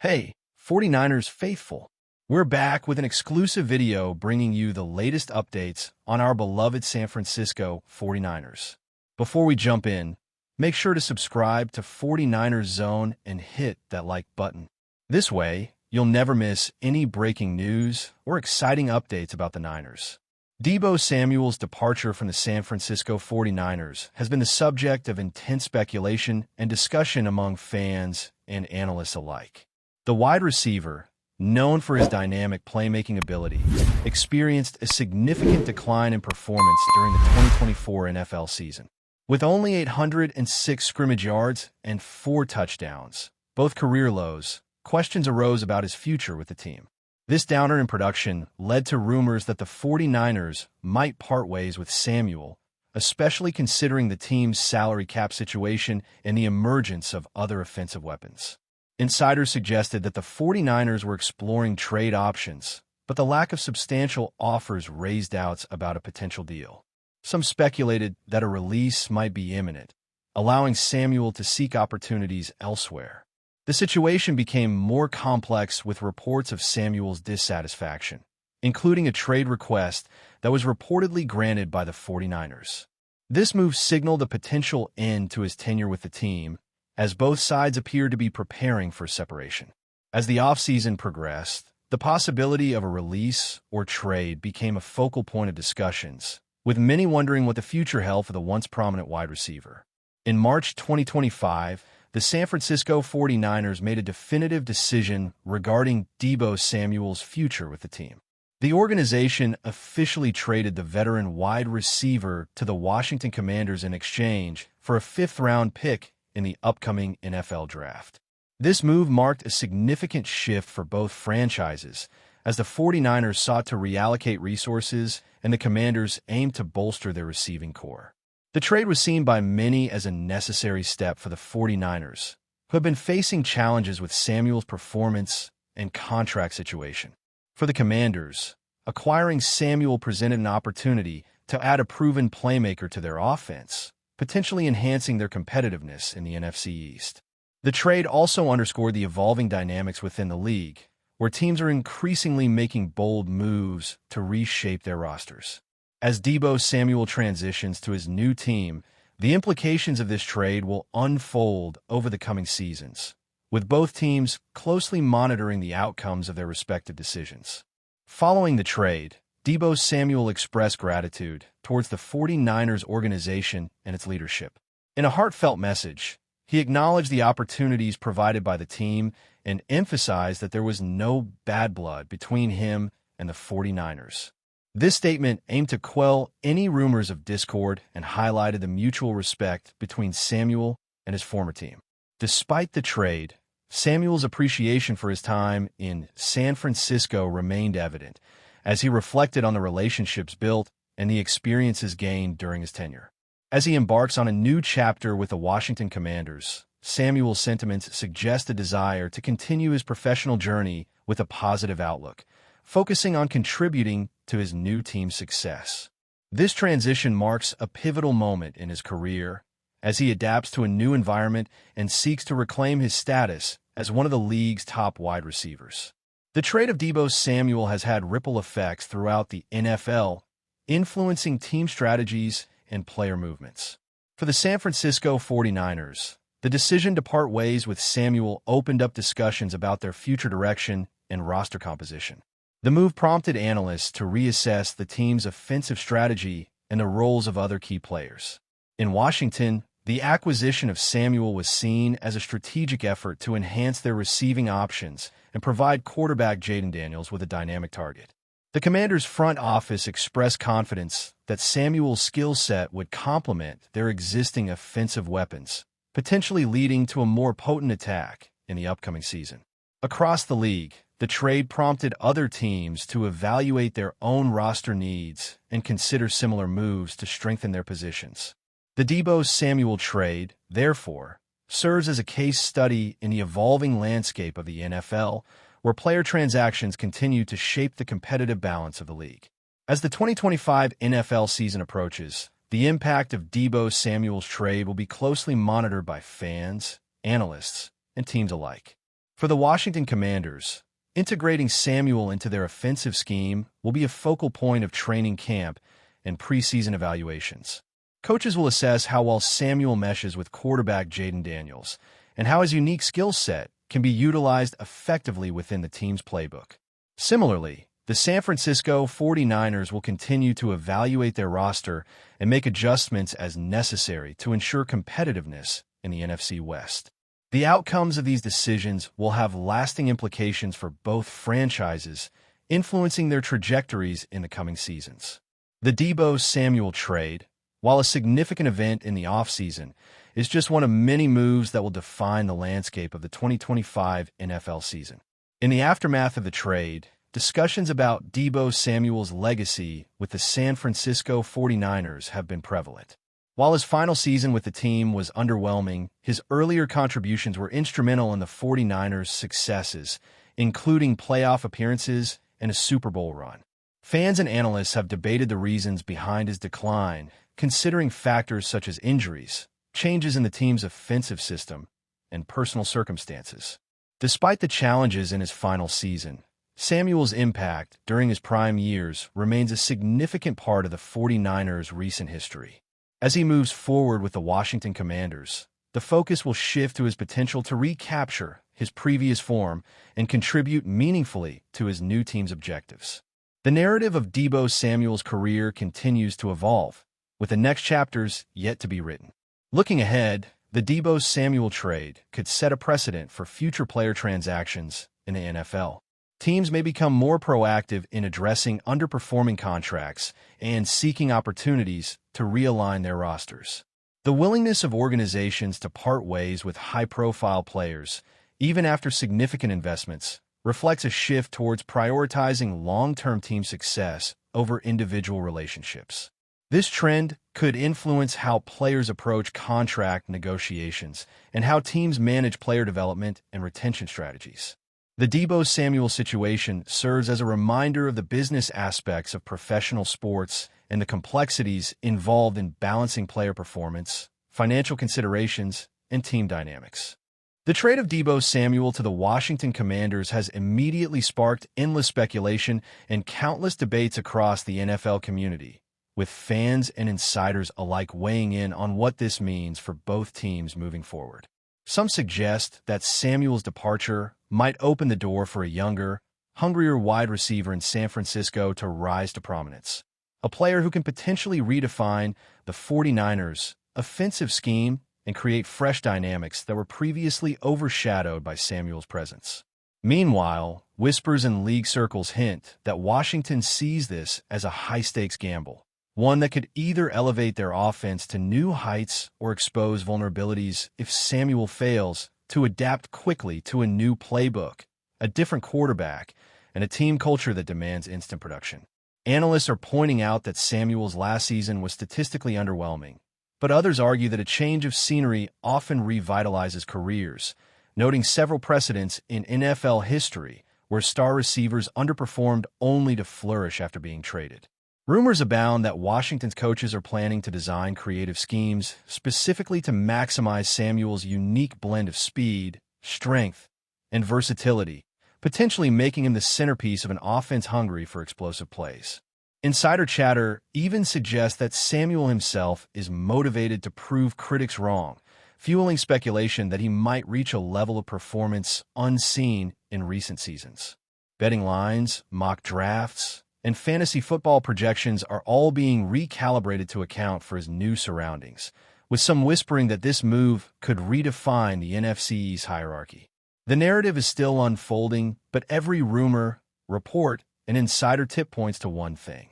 Hey, 49ers faithful! We're back with an exclusive video bringing you the latest updates on our beloved San Francisco 49ers. Before we jump in, make sure to subscribe to 49ers Zone and hit that like button. This way, you'll never miss any breaking news or exciting updates about the Niners. DEBO Samuel's departure from the San Francisco 49ers has been the subject of intense speculation and discussion among fans and analysts alike. The wide receiver, known for his dynamic playmaking ability, experienced a significant decline in performance during the 2024 NFL season. With only 806 scrimmage yards and 4 touchdowns, both career lows, questions arose about his future with the team. This downer in production led to rumors that the 49ers might part ways with Samuel, especially considering the team's salary cap situation and the emergence of other offensive weapons. Insiders suggested that the 49ers were exploring trade options, but the lack of substantial offers raised doubts about a potential deal. Some speculated that a release might be imminent, allowing Samuel to seek opportunities elsewhere. The situation became more complex with reports of Samuel's dissatisfaction, including a trade request that was reportedly granted by the 49ers. This move signaled a potential end to his tenure with the team, as both sides appeared to be preparing for separation. As the offseason progressed, the possibility of a release or trade became a focal point of discussions, with many wondering what the future held for the once prominent wide receiver. In March 2025, the San Francisco 49ers made a definitive decision regarding DEBO Samuel's future with the team. The organization officially traded the veteran wide receiver to the Washington Commanders in exchange for a 5th-round pick in the upcoming NFL Draft. This move marked a significant shift for both franchises, as the 49ers sought to reallocate resources and the Commanders aimed to bolster their receiving core. The trade was seen by many as a necessary step for the 49ers, who have been facing challenges with Samuel's performance and contract situation. For the Commanders, acquiring Samuel presented an opportunity to add a proven playmaker to their offense, potentially enhancing their competitiveness in the NFC East. The trade also underscored the evolving dynamics within the league, where teams are increasingly making bold moves to reshape their rosters. As DEBO Samuel transitions to his new team, the implications of this trade will unfold over the coming seasons, with both teams closely monitoring the outcomes of their respective decisions. Following the trade, DEBO Samuel expressed gratitude towards the 49ers organization and its leadership. In a heartfelt message, he acknowledged the opportunities provided by the team and emphasized that there was no bad blood between him and the 49ers. This statement aimed to quell any rumors of discord and highlighted the mutual respect between Samuel and his former team. Despite the trade, Samuel's appreciation for his time in San Francisco remained evident, as he reflected on the relationships built and the experiences gained during his tenure. As he embarks on a new chapter with the Washington Commanders, Samuel's sentiments suggest a desire to continue his professional journey with a positive outlook, focusing on contributing to his new team's success. This transition marks a pivotal moment in his career as he adapts to a new environment and seeks to reclaim his status as one of the league's top wide receivers. The trade of DEBO Samuel has had ripple effects throughout the NFL, influencing team strategies and player movements. For the San Francisco 49ers, the decision to part ways with Samuel opened up discussions about their future direction and roster composition. The move prompted analysts to reassess the team's offensive strategy and the roles of other key players. In Washington, the acquisition of Samuel was seen as a strategic effort to enhance their receiving options and provide quarterback Jaden Daniels with a dynamic target. The Commanders' front office expressed confidence that Samuel's skill set would complement their existing offensive weapons, potentially leading to a more potent attack in the upcoming season. Across the league, the trade prompted other teams to evaluate their own roster needs and consider similar moves to strengthen their positions. The DEBO Samuel trade, therefore, serves as a case study in the evolving landscape of the NFL, where player transactions continue to shape the competitive balance of the league. As the 2025 NFL season approaches, the impact of DEBO Samuel's trade will be closely monitored by fans, analysts, and teams alike. For the Washington Commanders, integrating Samuel into their offensive scheme will be a focal point of training camp and preseason evaluations. Coaches will assess how well Samuel meshes with quarterback Jaden Daniels and how his unique skill set can be utilized effectively within the team's playbook. Similarly, the San Francisco 49ers will continue to evaluate their roster and make adjustments as necessary to ensure competitiveness in the NFC West. The outcomes of these decisions will have lasting implications for both franchises, influencing their trajectories in the coming seasons. The DEBO Samuel trade, while a significant event in the offseason, is just one of many moves that will define the landscape of the 2025 NFL season. In the aftermath of the trade, discussions about DEBO Samuel's legacy with the San Francisco 49ers have been prevalent. While his final season with the team was underwhelming, his earlier contributions were instrumental in the 49ers' successes, including playoff appearances and a Super Bowl run. Fans and analysts have debated the reasons behind his decline, considering factors such as injuries, changes in the team's offensive system, and personal circumstances. Despite the challenges in his final season, Samuel's impact during his prime years remains a significant part of the 49ers' recent history. As he moves forward with the Washington Commanders, the focus will shift to his potential to recapture his previous form and contribute meaningfully to his new team's objectives. The narrative of DEBO Samuel's career continues to evolve, with the next chapters yet to be written. Looking ahead, the DEBO Samuel trade could set a precedent for future player transactions in the NFL. Teams may become more proactive in addressing underperforming contracts and seeking opportunities to realign their rosters. The willingness of organizations to part ways with high-profile players, even after significant investments, reflects a shift towards prioritizing long-term team success over individual relationships. This trend could influence how players approach contract negotiations and how teams manage player development and retention strategies. The DEBO Samuel situation serves as a reminder of the business aspects of professional sports and the complexities involved in balancing player performance, financial considerations, and team dynamics. The trade of DEBO Samuel to the Washington Commanders has immediately sparked endless speculation and countless debates across the NFL community, with fans and insiders alike weighing in on what this means for both teams moving forward. Some suggest that Samuel's departure might open the door for a younger, hungrier wide receiver in San Francisco to rise to prominence, a player who can potentially redefine the 49ers' offensive scheme and create fresh dynamics that were previously overshadowed by Samuel's presence. Meanwhile, whispers in league circles hint that Washington sees this as a high-stakes gamble, one that could either elevate their offense to new heights or expose vulnerabilities if Samuel fails to adapt quickly to a new playbook, a different quarterback, and a team culture that demands instant production. Analysts are pointing out that Samuel's last season was statistically underwhelming, but others argue that a change of scenery often revitalizes careers, noting several precedents in NFL history where star receivers underperformed only to flourish after being traded. Rumors abound that Washington's coaches are planning to design creative schemes specifically to maximize Samuel's unique blend of speed, strength, and versatility, potentially making him the centerpiece of an offense hungry for explosive plays. Insider chatter even suggests that Samuel himself is motivated to prove critics wrong, fueling speculation that he might reach a level of performance unseen in recent seasons. Betting lines, mock drafts, and fantasy football projections are all being recalibrated to account for his new surroundings, with some whispering that this move could redefine the NFC's hierarchy. The narrative is still unfolding, but every rumor, report, and insider tip points to one thing.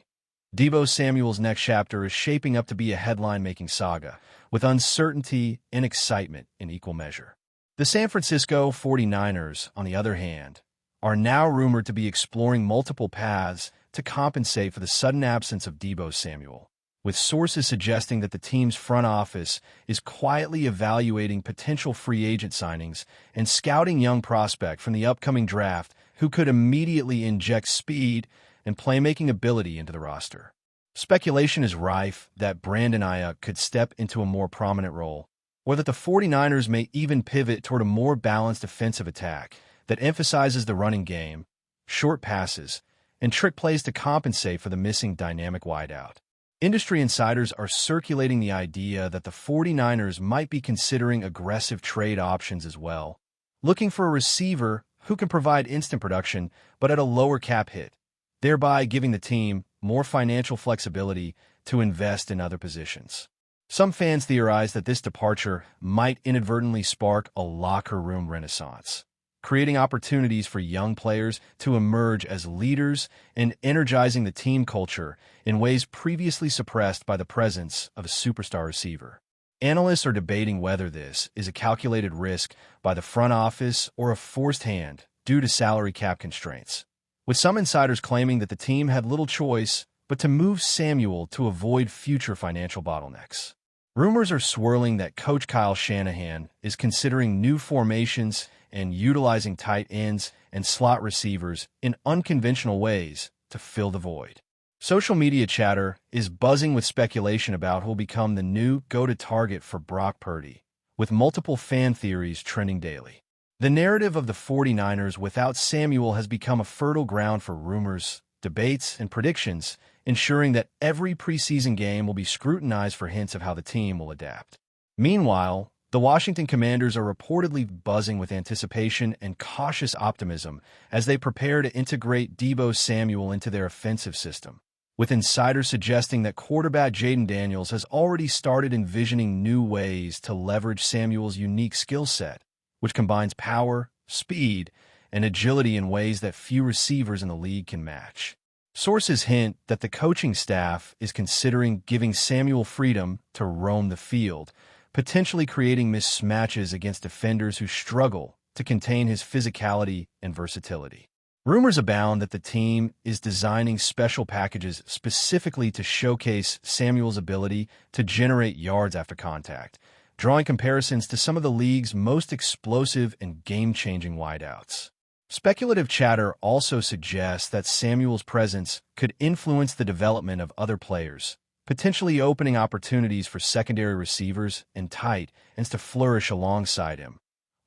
DEBO Samuel's next chapter is shaping up to be a headline-making saga, with uncertainty and excitement in equal measure. The San Francisco 49ers, on the other hand, are now rumored to be exploring multiple paths to compensate for the sudden absence of DEBO Samuel, with sources suggesting that the team's front office is quietly evaluating potential free agent signings and scouting young prospects from the upcoming draft who could immediately inject speed and playmaking ability into the roster. Speculation is rife that Brandon Ayuk could step into a more prominent role, or that the 49ers may even pivot toward a more balanced offensive attack, that emphasizes the running game, short passes, and trick plays to compensate for the missing dynamic wideout. Industry insiders are circulating the idea that the 49ers might be considering aggressive trade options as well, looking for a receiver who can provide instant production but at a lower cap hit, thereby giving the team more financial flexibility to invest in other positions. Some fans theorize that this departure might inadvertently spark a locker room renaissance, creating opportunities for young players to emerge as leaders and energizing the team culture in ways previously suppressed by the presence of a superstar receiver. Analysts are debating whether this is a calculated risk by the front office or a forced hand due to salary cap constraints, with some insiders claiming that the team had little choice but to move Samuel to avoid future financial bottlenecks. Rumors are swirling that coach Kyle Shanahan is considering new formations and utilizing tight ends and slot receivers in unconventional ways to fill the void. Social media chatter is buzzing with speculation about who will become the new go-to target for Brock Purdy, with multiple fan theories trending daily. The narrative of the 49ers without Samuel has become a fertile ground for rumors, debates, and predictions, ensuring that every preseason game will be scrutinized for hints of how the team will adapt. Meanwhile, the Washington Commanders are reportedly buzzing with anticipation and cautious optimism as they prepare to integrate DEBO Samuel into their offensive system, with insiders suggesting that quarterback Jaden Daniels has already started envisioning new ways to leverage Samuel's unique skill set, which combines power, speed, and agility in ways that few receivers in the league can match. Sources hint that the coaching staff is considering giving Samuel freedom to roam the field, potentially creating mismatches against defenders who struggle to contain his physicality and versatility. Rumors abound that the team is designing special packages specifically to showcase Samuel's ability to generate yards after contact, drawing comparisons to some of the league's most explosive and game-changing wideouts. Speculative chatter also suggests that Samuel's presence could influence the development of other players, potentially opening opportunities for secondary receivers and tight ends to flourish alongside him,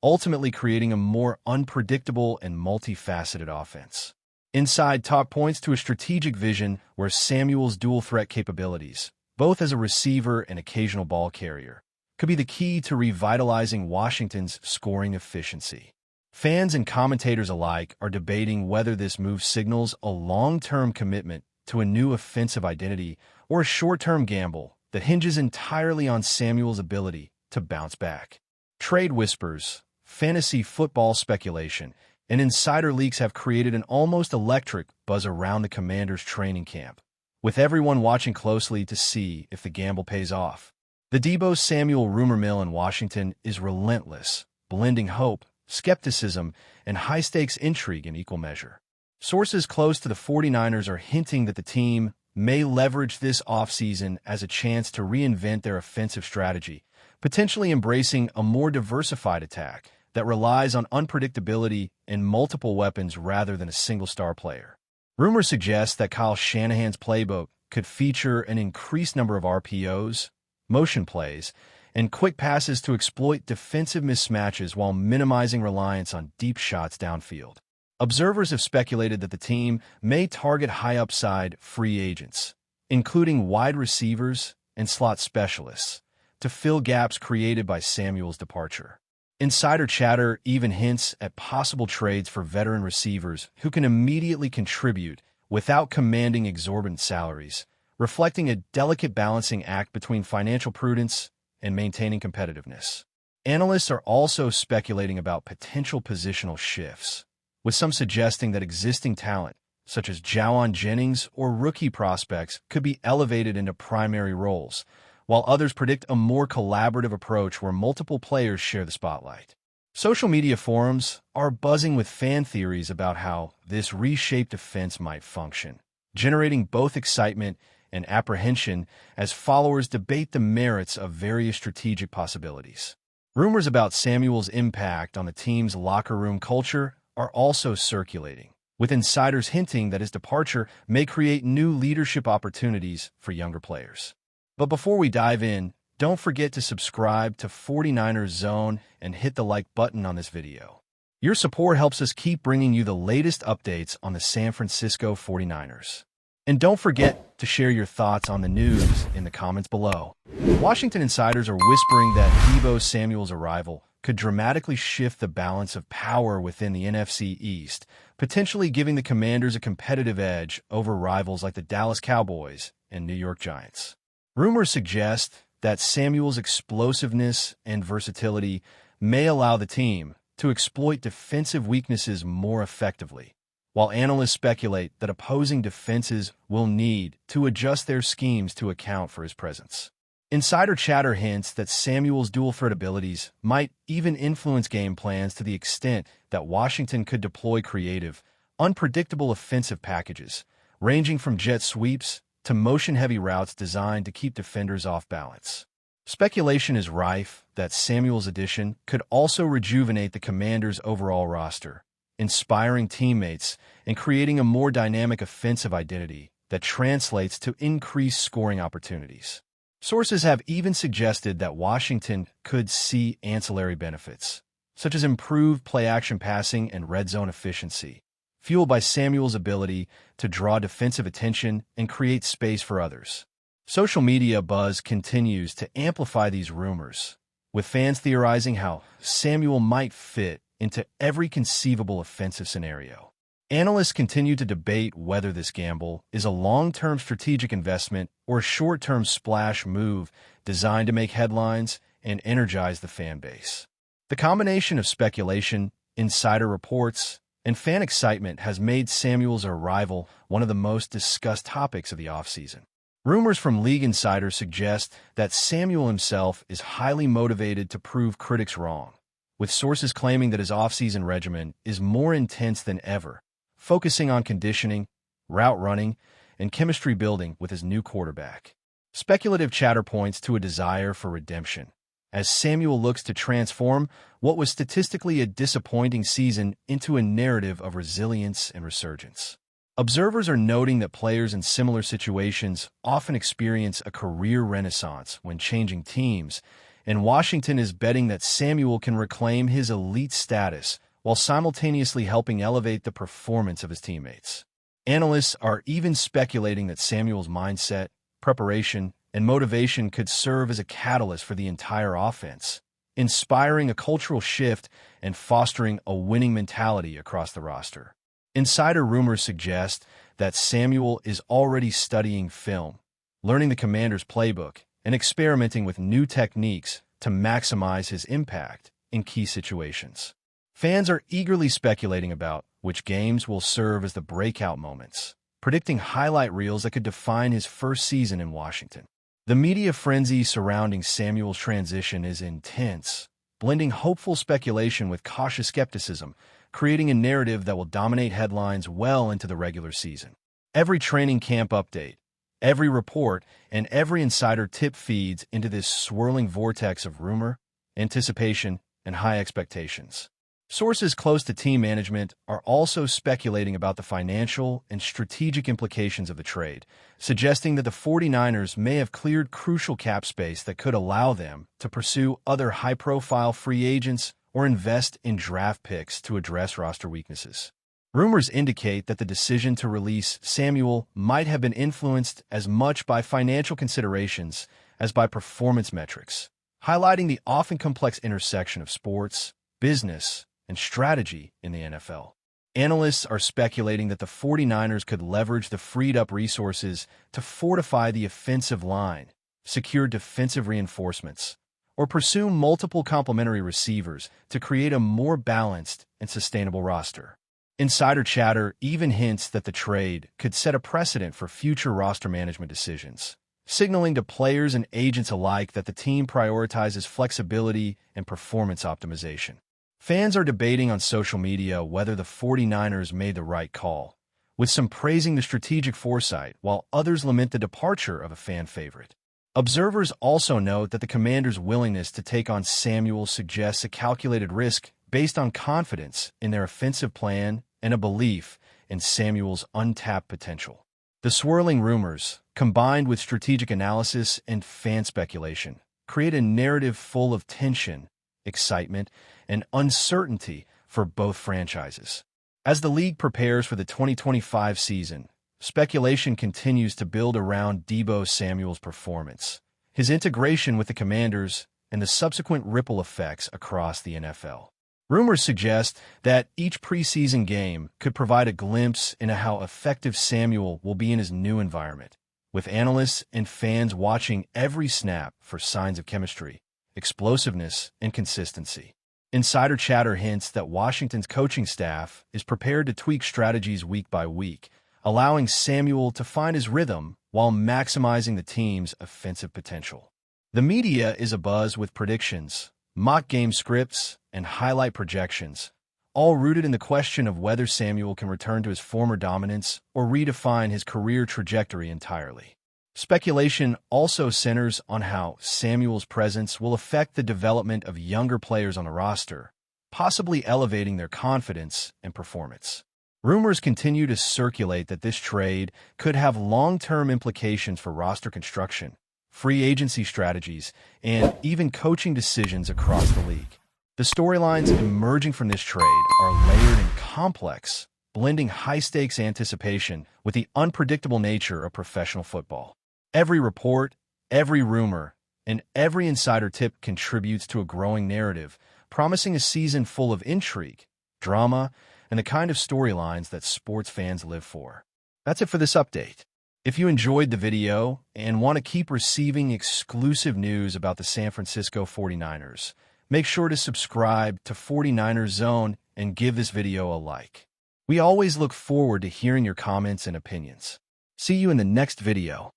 ultimately creating a more unpredictable and multifaceted offense. Inside talk points to a strategic vision where Samuel's dual-threat capabilities, both as a receiver and occasional ball carrier, could be the key to revitalizing Washington's scoring efficiency. Fans and commentators alike are debating whether this move signals a long-term commitment to a new offensive identity or a short-term gamble that hinges entirely on Samuel's ability to bounce back. Trade whispers, fantasy football speculation, and insider leaks have created an almost electric buzz around the Commanders' training camp, with everyone watching closely to see if the gamble pays off. The DEBO Samuel rumor mill in Washington is relentless, blending hope, skepticism, and high-stakes intrigue in equal measure. Sources close to the 49ers are hinting that the team may leverage this offseason as a chance to reinvent their offensive strategy, potentially embracing a more diversified attack that relies on unpredictability and multiple weapons rather than a single star player. Rumors suggest that Kyle Shanahan's playbook could feature an increased number of RPOs, motion plays, and quick passes to exploit defensive mismatches while minimizing reliance on deep shots downfield. Observers have speculated that the team may target high-upside free agents, including wide receivers and slot specialists, to fill gaps created by Samuel's departure. Insider chatter even hints at possible trades for veteran receivers who can immediately contribute without commanding exorbitant salaries, reflecting a delicate balancing act between financial prudence and maintaining competitiveness. Analysts are also speculating about potential positional shifts, with some suggesting that existing talent, such as Jawan Jennings or rookie prospects, could be elevated into primary roles, while others predict a more collaborative approach where multiple players share the spotlight. Social media forums are buzzing with fan theories about how this reshaped defense might function, generating both excitement and apprehension as followers debate the merits of various strategic possibilities. Rumors about Samuel's impact on the team's locker room culture are also circulating, with insiders hinting that his departure may create new leadership opportunities for younger players. But before we dive in, don't forget to subscribe to 49ers Zone and hit the like button on this video. Your support helps us keep bringing you the latest updates on the San Francisco 49ers. And don't forget to share your thoughts on the news in the comments below. Washington insiders are whispering that DEBO Samuel's arrival could dramatically shift the balance of power within the NFC East, potentially giving the Commanders a competitive edge over rivals like the Dallas Cowboys and New York Giants. Rumors suggest that Samuel's explosiveness and versatility may allow the team to exploit defensive weaknesses more effectively, while analysts speculate that opposing defenses will need to adjust their schemes to account for his presence. Insider chatter hints that Samuel's dual-threat abilities might even influence game plans to the extent that Washington could deploy creative, unpredictable offensive packages, ranging from jet sweeps to motion-heavy routes designed to keep defenders off balance. Speculation is rife that Samuel's addition could also rejuvenate the Commanders' overall roster, inspiring teammates and creating a more dynamic offensive identity that translates to increased scoring opportunities. Sources have even suggested that Washington could see ancillary benefits, such as improved play-action passing and red zone efficiency, fueled by Samuel's ability to draw defensive attention and create space for others. Social media buzz continues to amplify these rumors, with fans theorizing how Samuel might fit into every conceivable offensive scenario. Analysts continue to debate whether this gamble is a long-term strategic investment or a short-term splash move designed to make headlines and energize the fan base. The combination of speculation, insider reports, and fan excitement has made Samuel's arrival one of the most discussed topics of the offseason. Rumors from league insiders suggest that Samuel himself is highly motivated to prove critics wrong, with sources claiming that his offseason regimen is more intense than ever, focusing on conditioning, route running, and chemistry building with his new quarterback. Speculative chatter points to a desire for redemption, as Samuel looks to transform what was statistically a disappointing season into a narrative of resilience and resurgence. Observers are noting that players in similar situations often experience a career renaissance when changing teams, and Washington is betting that Samuel can reclaim his elite status while simultaneously helping elevate the performance of his teammates. Analysts are even speculating that Samuel's mindset, preparation, and motivation could serve as a catalyst for the entire offense, inspiring a cultural shift and fostering a winning mentality across the roster. Insider rumors suggest that Samuel is already studying film, learning the Commanders' playbook, and experimenting with new techniques to maximize his impact in key situations. Fans are eagerly speculating about which games will serve as the breakout moments, predicting highlight reels that could define his first season in Washington. The media frenzy surrounding Samuel's transition is intense, blending hopeful speculation with cautious skepticism, creating a narrative that will dominate headlines well into the regular season. Every training camp update, every report, and every insider tip feeds into this swirling vortex of rumor, anticipation, and high expectations. Sources close to team management are also speculating about the financial and strategic implications of the trade, suggesting that the 49ers may have cleared crucial cap space that could allow them to pursue other high-profile free agents or invest in draft picks to address roster weaknesses. Rumors indicate that the decision to release Samuel might have been influenced as much by financial considerations as by performance metrics, highlighting the often complex intersection of sports, business, and strategy in the NFL. Analysts are speculating that the 49ers could leverage the freed-up resources to fortify the offensive line, secure defensive reinforcements, or pursue multiple complementary receivers to create a more balanced and sustainable roster. Insider chatter even hints that the trade could set a precedent for future roster management decisions, signaling to players and agents alike that the team prioritizes flexibility and performance optimization. Fans are debating on social media whether the 49ers made the right call, with some praising the strategic foresight while others lament the departure of a fan favorite. Observers also note that the Commanders' willingness to take on Samuel suggests a calculated risk based on confidence in their offensive plan and a belief in Samuel's untapped potential. The swirling rumors, combined with strategic analysis and fan speculation, create a narrative full of tension, excitement, and uncertainty for both franchises. As the league prepares for the 2025 season, speculation continues to build around DEBO Samuel's performance, his integration with the Commanders, and the subsequent ripple effects across the NFL. Rumors suggest that each preseason game could provide a glimpse into how effective Samuel will be in his new environment, with analysts and fans watching every snap for signs of chemistry, explosiveness, and consistency. Insider chatter hints that Washington's coaching staff is prepared to tweak strategies week by week, allowing Samuel to find his rhythm while maximizing the team's offensive potential. The media is abuzz with predictions, mock game scripts, and highlight projections, all rooted in the question of whether Samuel can return to his former dominance or redefine his career trajectory entirely. Speculation also centers on how Samuel's presence will affect the development of younger players on the roster, possibly elevating their confidence and performance. Rumors continue to circulate that this trade could have long-term implications for roster construction, free agency strategies, and even coaching decisions across the league. The storylines emerging from this trade are layered and complex, blending high-stakes anticipation with the unpredictable nature of professional football. Every report, every rumor, and every insider tip contributes to a growing narrative, promising a season full of intrigue, drama, and the kind of storylines that sports fans live for. That's it for this update. If you enjoyed the video and want to keep receiving exclusive news about the San Francisco 49ers, make sure to subscribe to 49ers Zone and give this video a like. We always look forward to hearing your comments and opinions. See you in the next video.